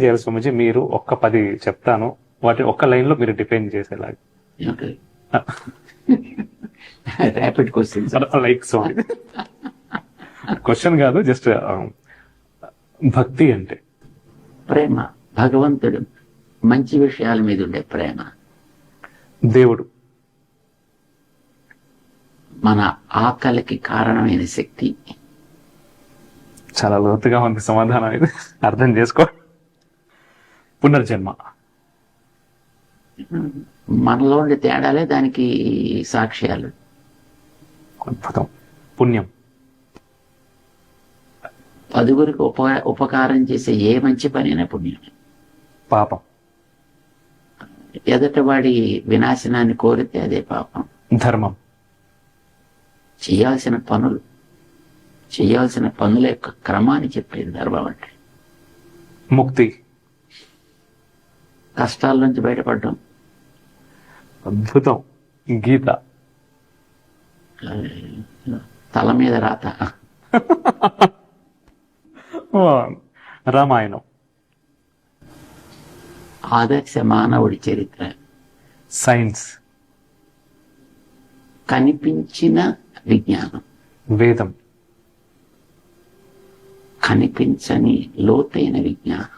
చేయాలి స్వామిజీ, మీరు ఒక్క 10 చెప్తాను, వాటి ఒక్క లైన్ లో మీరు డిఫైన్ చేసేలాగా. Rapid questions. లైక్ స్వామి, క్వశ్చన్ కాదు, జస్ట్ భక్తి అంటే ప్రేమ, భగవంతుడు, మంచి విషయాల మీద ఉండే ప్రేమ. దేవుడు మన ఆకలికి కారణమైన శక్తి. చాలా లోతుగా ఉంది సమాధానం, ఇది అర్థం చేసుకో. పునర్జన్మ మనలో ఉండే తేడాలే దానికి సాక్ష్యాలు. అద్భుతం. పుణ్యం 10గురికి ఉపకారం చేసే ఏ మంచి పనైనా పుణ్యం. పాపం ఎదుటివాడి వినాశనాన్ని కోరితే అదే పాపం. ధర్మం చేయాల్సిన పనుల యొక్క క్రమాన్ని చెప్పేది ధర్మం అంటే. ముక్తి కష్టాల నుంచి బయటపడడం. అద్భుతం. గీత తల మీద రాత. రామాయణం ఆదర్శ మానవుడి చరిత్ర. సైన్స్ కనిపించిన విజ్ఞానం. వేదం కనిపించని లోతైన విజ్ఞానం.